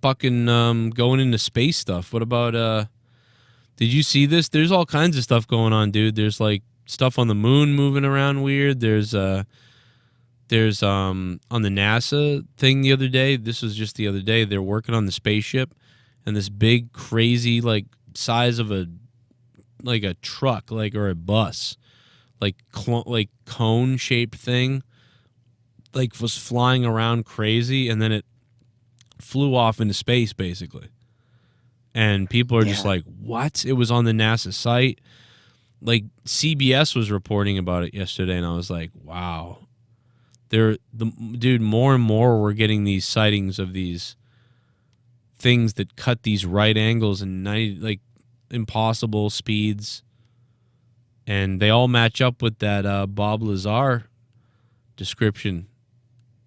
fucking going into space stuff. What about did you see this? There's all kinds of stuff going on, dude. There's like stuff on the moon moving around weird. There's on the NASA thing the other day. This was just the other day. They're working on the spaceship, and this big crazy like size of a truck or a bus, like cone shaped thing, like was flying around crazy, and then it flew off into space basically. And people are just like, what? It was on the NASA site. Like CBS was reporting about it yesterday, and I was like, wow. Dude, more and more we're getting these sightings of these things that cut these right angles and impossible speeds. And they all match up with that Bob Lazar description.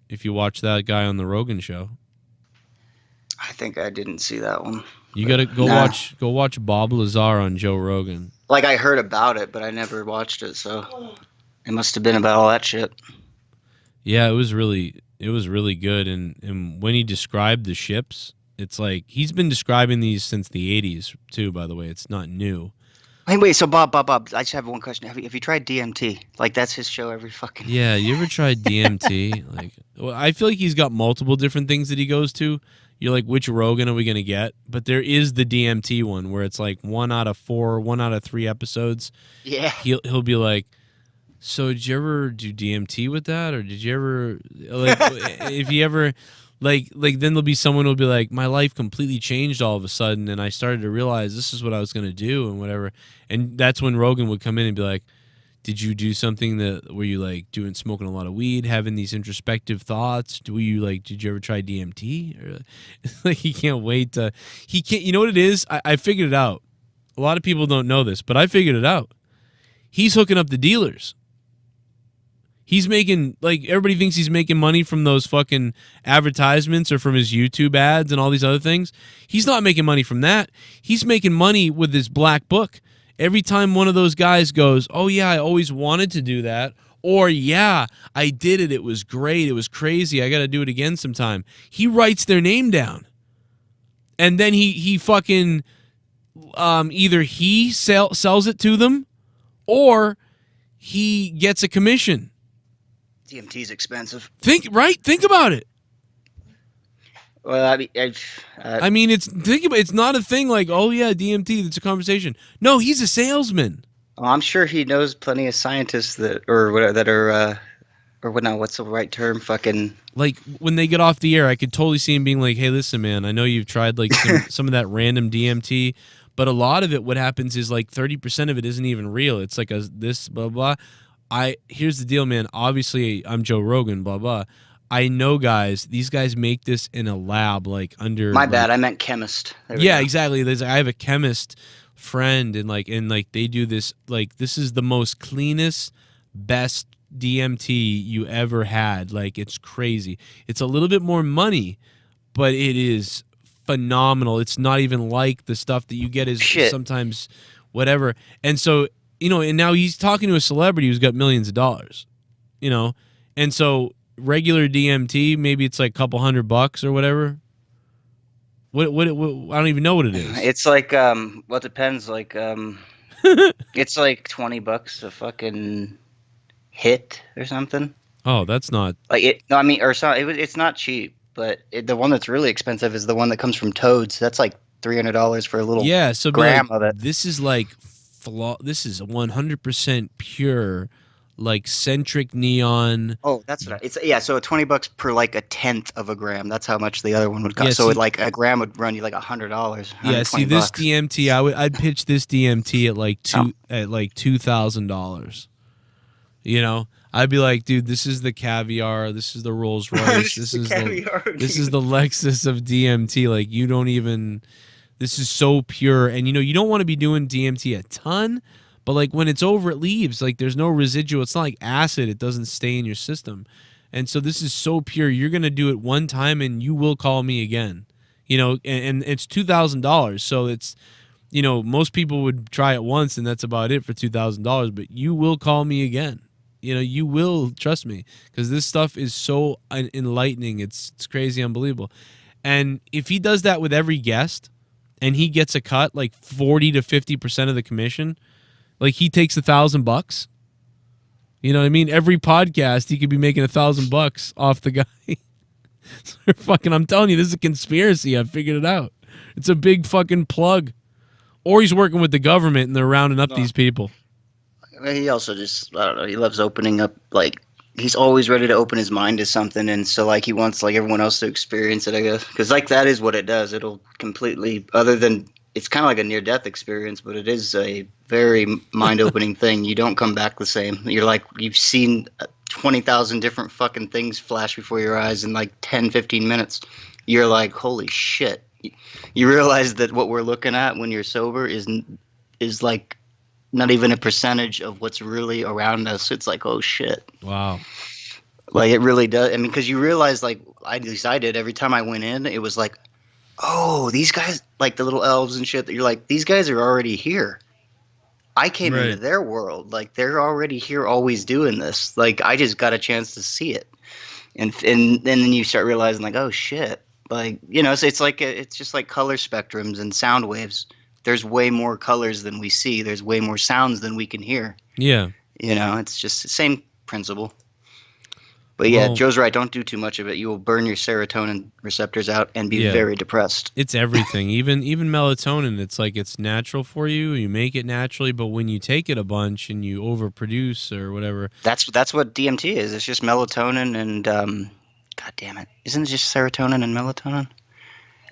If you watch that guy on the Rogan show. I think I didn't see that one. You gotta go watch Bob Lazar on Joe Rogan. Like I heard about it, but I never watched it, so it must have been about all that shit. Yeah, it was really good, and when he described the ships, it's like he's been describing these since the 80s too, by the way. It's not new. Wait, so Bob, I just have one question. Have you tried DMT? Like that's his show every fucking Yeah, you ever tried DMT? I feel like he's got multiple different things that he goes to. You're like, which Rogan are we going to get? But there is the DMT one where it's like 1 out of 4, 1 out of 3 episodes. Yeah. He'll be like, so did you ever do DMT with that? Or did you ever, if you ever, then there'll be someone who'll be like, my life completely changed all of a sudden, and I started to realize this is what I was going to do and whatever. And that's when Rogan would come in and be like, did you do something were you like smoking a lot of weed, having these introspective thoughts? Did you ever try DMT? Or, he can't wait you know what it is? I figured it out. A lot of people don't know this, but I figured it out. He's hooking up the dealers. He's making, everybody thinks he's making money from those fucking advertisements or from his YouTube ads and all these other things. He's not making money from that. He's making money with his black book. Every time one of those guys goes, oh, yeah, I always wanted to do that, or, yeah, I did it, it was great, it was crazy, I got to do it again sometime, he writes their name down. And then he fucking, either he sells it to them, or he gets a commission. DMT's expensive. Think about it. Well, I mean, it's not a thing like, oh yeah, DMT. It's a conversation. No, he's a salesman. Well, I'm sure he knows plenty of scientists that what's the right term? Fucking like when they get off the air, I could totally see him being like, hey, listen, man, I know you've tried some of that random DMT, but a lot of it, what happens is 30% of it isn't even real. It's like this blah blah. Here's the deal, man. Obviously, I'm Joe Rogan, blah blah. I know these guys make this in a lab, under. My bad, I meant chemist. Yeah, exactly. I have a chemist friend, and they do this. This is the most cleanest, best DMT you ever had. It's crazy. It's a little bit more money, but it is phenomenal. It's not even like the stuff that you get is sometimes whatever. And so, and now he's talking to a celebrity who's got millions of dollars, and so. Regular DMT, maybe it's like a couple $100 or whatever. What I don't even know what it is. It's like well, it depends. It's like $20 a fucking hit or something. Oh, that's not it's not cheap, but the one that's really expensive is the one that comes from Toads. That's like $300 for a little gram of it. This is this is 100% pure. Centric neon. Oh, that's what it's. Yeah, so $20 per a 1/10 of a gram. That's how much the other one would cost. Yeah, so a gram would run you $100. Yeah, see this DMT, I'd pitch this DMT at $2,000. I'd be like, dude, this is the caviar. This is the Rolls Royce. This is the Lexus of DMT. You don't even. This is so pure, and you don't want to be doing DMT a ton. But when it's over, it leaves. There's no residual. It's not like acid. It doesn't stay in your system. And so this is so pure. You're going to do it one time and you will call me again. And it's $2,000. So it's, most people would try it once and that's about it for $2,000. But you will call me again. You will, trust me. Because this stuff is so enlightening. It's crazy, unbelievable. And if he does that with every guest and he gets a cut, like 40 to 50% of the commission, like he takes $1,000. You know what I mean? Every podcast, he could be making $1,000 off the guy. So fucking, I'm telling you, this is a conspiracy. I figured it out. It's a big fucking plug. Or he's working with the government and they're rounding up these people. He also just, I don't know, he loves opening up, like, he's always ready to open his mind to something, and so, like, he wants, like, everyone else to experience it, I guess. Because, like, that is what it does. It'll completely, other than, it's kind of like a near-death experience, but it is a very mind-opening thing. You don't come back the same. You're like, you've seen 20,000 different fucking things flash before your eyes in, like, 10, 15 minutes. You're like, holy shit. You realize that what we're looking at when you're sober is like, not even a percentage of what's really around us. It's like, oh shit. Wow. Like, it really does. I mean, because you realize, like, at least I did, every time I went in, it was like, oh, these guys, like the little elves and shit, that you're like, these guys are already here. I came into their world. Like, they're already here, always doing this. Like, I just got a chance to see it. And then you start realizing, like, oh shit. Like, you know, it's like, it's just like color spectrums and sound waves. There's way more colors than we see. There's way more sounds than we can hear. Yeah. You know, it's just the same principle. But yeah, Joe's right. Don't do too much of it. You will burn your serotonin receptors out and be very depressed. It's everything. Even melatonin, it's like it's natural for you. You make it naturally, but when you take it a bunch and you overproduce or whatever. That's what DMT is. It's just melatonin and, God damn it. Isn't it just serotonin and melatonin?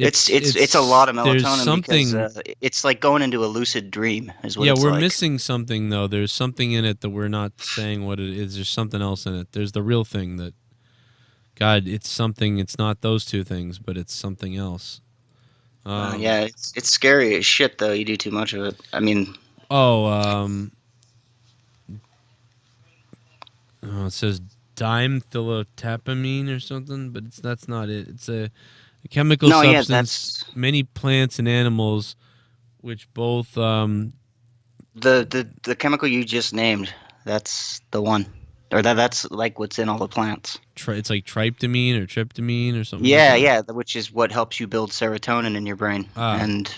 It's a lot of melatonin because it's like going into a lucid dream is what it's like. Yeah, we're missing something, though. There's something in it that we're not saying what it is. There's something else in it. There's the real thing that, God, it's something. It's not those two things, but it's something else. Yeah, it's scary as shit, though. You do too much of it. I mean... it says dimethyltryptamine or something, but that's not it. It's a chemical substance, many plants and animals, which both the chemical you just named, that's the one, or that's like what's in all the plants. It's like tryptamine or tryptamine or something. Yeah, like yeah, which is what helps you build serotonin in your brain, and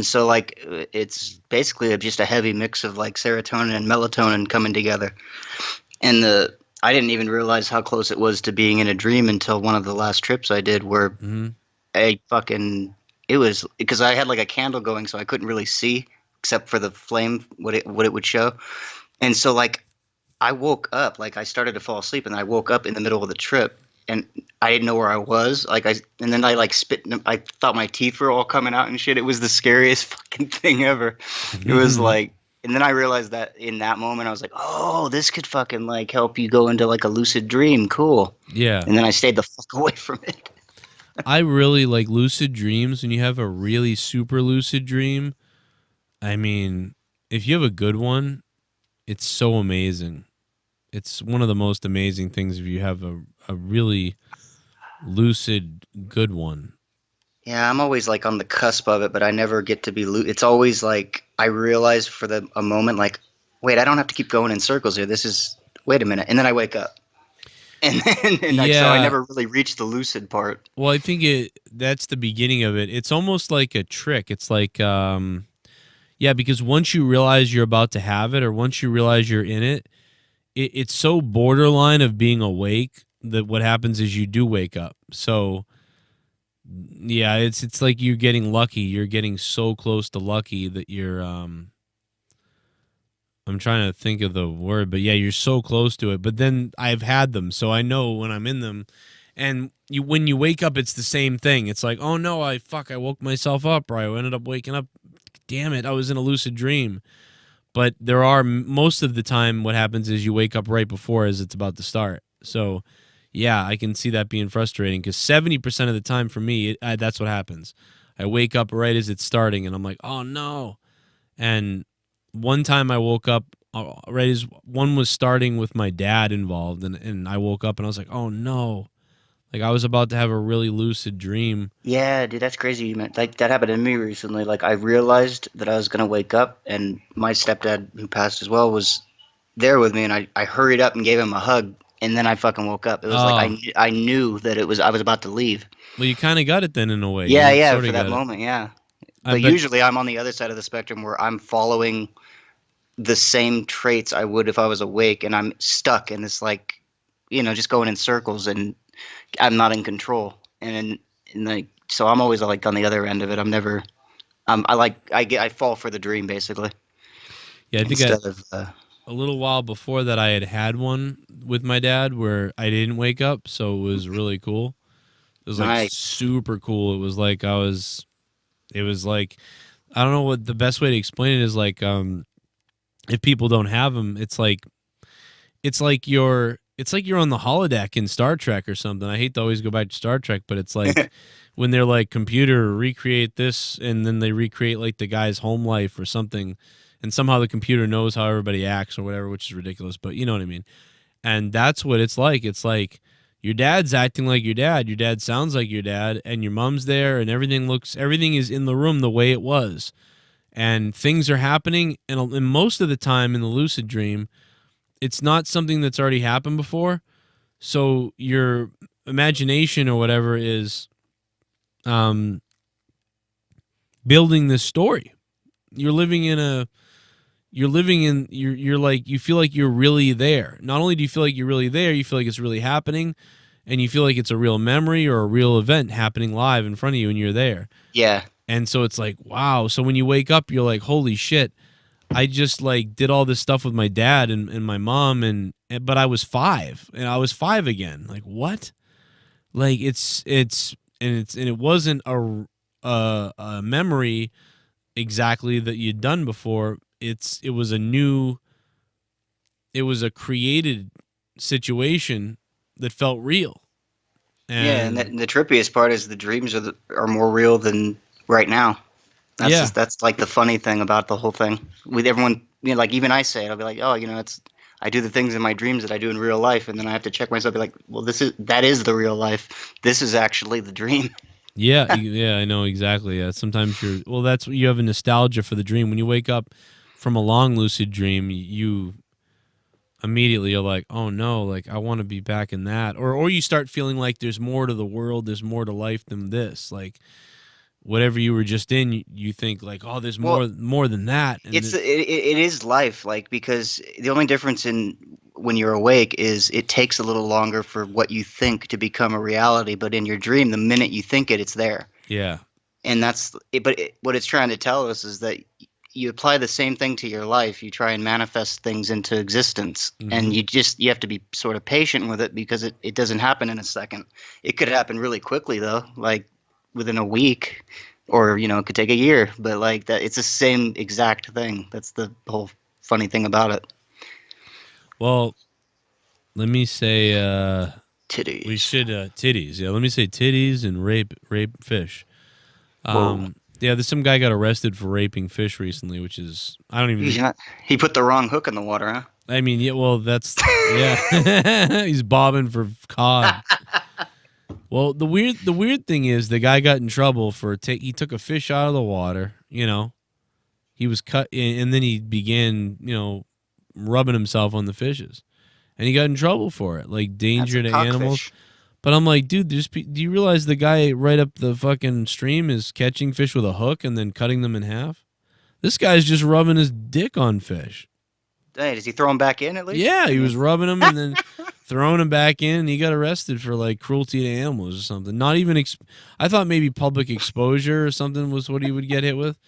so like it's basically just a heavy mix of like serotonin and melatonin coming together, and I didn't even realize how close it was to being in a dream until one of the last trips I did where it was because I had like a candle going so I couldn't really see except for the flame, what it would show. And so like I woke up, like I started to fall asleep and I woke up in the middle of the trip and I didn't know where I was. And then I like spit, I thought my teeth were all coming out and shit. It was the scariest fucking thing ever. It was like, and then I realized that in that moment, I was like, oh, this could fucking like help you go into like a lucid dream. Cool. Yeah. And then I stayed the fuck away from it. I really like lucid dreams. When you have a really super lucid dream, I mean, if you have a good one, it's so amazing. It's one of the most amazing things if you have a really lucid good one. Yeah, I'm always like on the cusp of it, but I never get to be it's always like I realize for a moment, like, wait, I don't have to keep going in circles here. Wait a minute. And then I wake up. And like, so I never really reached the lucid part. Well, I think that's the beginning of it. It's almost like a trick. It's like, because once you realize you're about to have it or once you realize you're in it, it's so borderline of being awake that what happens is you do wake up. So... yeah, it's like you're getting lucky. You're getting so close to lucky that you're I'm trying to think of the word, but yeah, you're so close to it. But then I've had them, so I know when I'm in them. And when you wake up, it's the same thing. It's like, oh no, I woke myself up, or I ended up waking up. Damn it, I was in a lucid dream. But most of the time what happens is you wake up right before as it's about to start. So yeah, I can see that being frustrating because 70% of the time for me, that's what happens. I wake up right as it's starting, and I'm like, oh, no. And one time I woke up right as one was starting with my dad involved, and I woke up, and I was like, oh, no. Like, I was about to have a really lucid dream. Yeah, dude, that's crazy. Like, that happened to me recently. Like, I realized that I was going to wake up, and my stepdad, who passed as well, was there with me, and I hurried up and gave him a hug. and then I fucking woke up. It was I knew that I was about to leave. Well, you kind of got it then in a way. Yeah, You yeah, sort for of that got it. moment, yeah. I But bet. usually I'm on the other side of the spectrum where I'm following the same traits I would if I was awake, and I'm stuck in this like, just going in circles, and I'm not in control. And like, so I'm always like on the other end of it. I'm never. I fall for the dream basically Yeah, I think instead of. a little while before that, I had one with my dad where I didn't wake up, so it was really cool. It was like Nice. super cool. It was like It was like I don't know what the best way to explain it is. Like, if people don't have them, it's like you're on the holodeck in Star Trek or something. I hate to always go back to Star Trek, but it's like when they're like, computer recreate this, and then they recreate like the guy's home life or something, and somehow the computer knows how everybody acts or whatever, which is ridiculous, but you know what I mean. And that's what it's like. It's like your dad's acting like your dad sounds like your dad, and your mom's there, and everything is in the room the way it was, and things are happening, and most of the time in the lucid dream, it's not something that's already happened before. So your imagination or whatever is building this story. You're like, you feel like you're really there. Not only do you feel like you're really there, you feel like it's really happening, and you feel like it's a real memory or a real event happening live in front of you, and you're there. Yeah. And so it's like, wow. So when you wake up, you're like, holy shit. I just like did all this stuff with my dad and my mom, but I was 5, and I was 5 again. Like, what? Like it wasn't a memory exactly that you'd done before. It was a created situation that felt real. And the trippiest part is the dreams are more real than right now. That's like the funny thing about the whole thing. With everyone, like even I say it, I'll be like, oh, I do the things in my dreams that I do in real life, and then I have to check myself, be like, well, that is the real life. This is actually the dream. Yeah, I know exactly. Yeah, sometimes that's what you have, a nostalgia for the dream. When you wake up from a long lucid dream, you immediately are like, oh no, like I want to be back in that, or you start feeling like there's more to the world, there's more to life than this, like. Whatever you were just in, you think like, oh, there's more than that. And it is life, like, because the only difference in when you're awake is it takes a little longer for what you think to become a reality. But in your dream, the minute you think it's there. Yeah. And that's it. But what it's trying to tell us is that you apply the same thing to your life. You try and manifest things into existence, and you have to be sort of patient with it, because it doesn't happen in a second. It could happen really quickly though, like within a week, or it could take a year, but like that, it's the same exact thing. That's the whole funny thing about it. Well, let me say Titties. We should titties. Yeah, let me say titties and rape fish. Yeah, there's some guy got arrested for raping fish recently, which is He put the wrong hook in the water, huh? I mean, yeah, well, that's yeah. He's bobbing for cod. Well, the weird thing is the guy got in trouble for he took a fish out of the water, He was cut, and then he began, rubbing himself on the fishes. And he got in trouble for it, like danger to animals. Fish. But I'm like, dude, do you realize the guy right up the fucking stream is catching fish with a hook and then cutting them in half? This guy's just rubbing his dick on fish. Hey, does he throw him back in at least? Yeah, he was rubbing them and then throwing him back in. And he got arrested for like cruelty to animals or something. Not even. I thought maybe public exposure or something was what he would get hit with.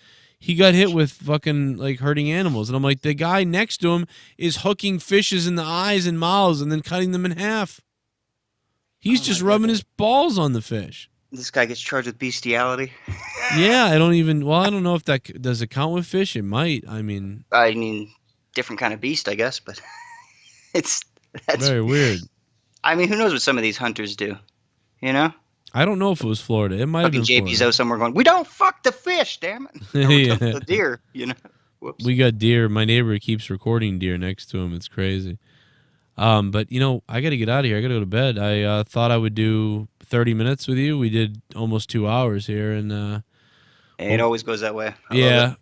He got hit with fucking like hurting animals, and I'm like, the guy next to him is hooking fishes in the eyes and mouths and then cutting them in half. He's just rubbing his balls on the fish. This guy gets charged with bestiality. Yeah, I don't know if that does it count with fish. It might. I mean, different kind of beast, I guess, but that's very weird. I mean, who knows what some of these hunters do? I don't know if it was Florida. It might have been Florida. JP's out somewhere going, we don't fuck the fish, damn it. Yeah. The deer, Whoops. We got deer. My neighbor keeps recording deer next to him. It's crazy. But I got to get out of here. I got to go to bed. I thought I would do 30 minutes with you. We did almost 2 hours here, and it always goes that way. I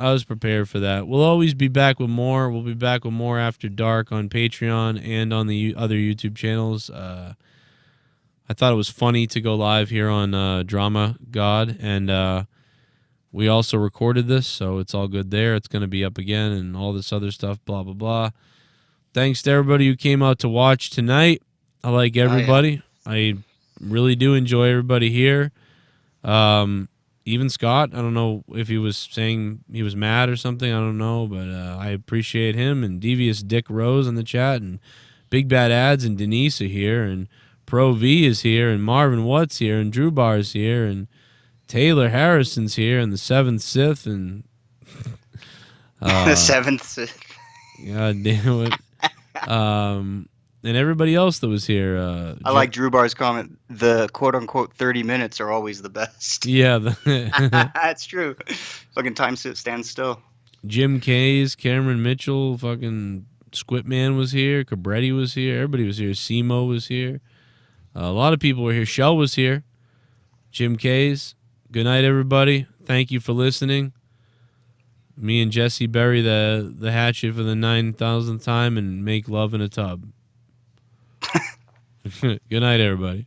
I was prepared for that. We'll always be back with more. We'll be back with more after dark on Patreon and on the other YouTube channels. I thought it was funny to go live here on Drama God, and we also recorded this, so it's all good there. It's going to be up again and all this other stuff, blah, blah, blah. Thanks to everybody who came out to watch tonight. I like everybody. Oh, yeah. I really do enjoy everybody here. Even Scott, I don't know if he was saying he was mad or something. I don't know, but I appreciate him. And Devious Dick Rose in the chat, and Big Bad Ads and Denise are here, and Pro V is here, and Marvin Watt's here, and Drew Bar's here, and Taylor Harrison's here, and the Seventh Sith, and the Seventh Sith. God damn it. And everybody else that was here. I like Drew Bar's comment. The quote-unquote 30 minutes are always the best. Yeah. That's true. Fucking time stands still. Jim Kays, Cameron Mitchell, fucking Squitman was here. Cabretti was here. Everybody was here. Simo was here. A lot of people were here. Shell was here. Jim Kays. Good night, everybody. Thank you for listening. Me and Jesse bury the hatchet for the 9,000th time and make love in a tub. Good night, everybody.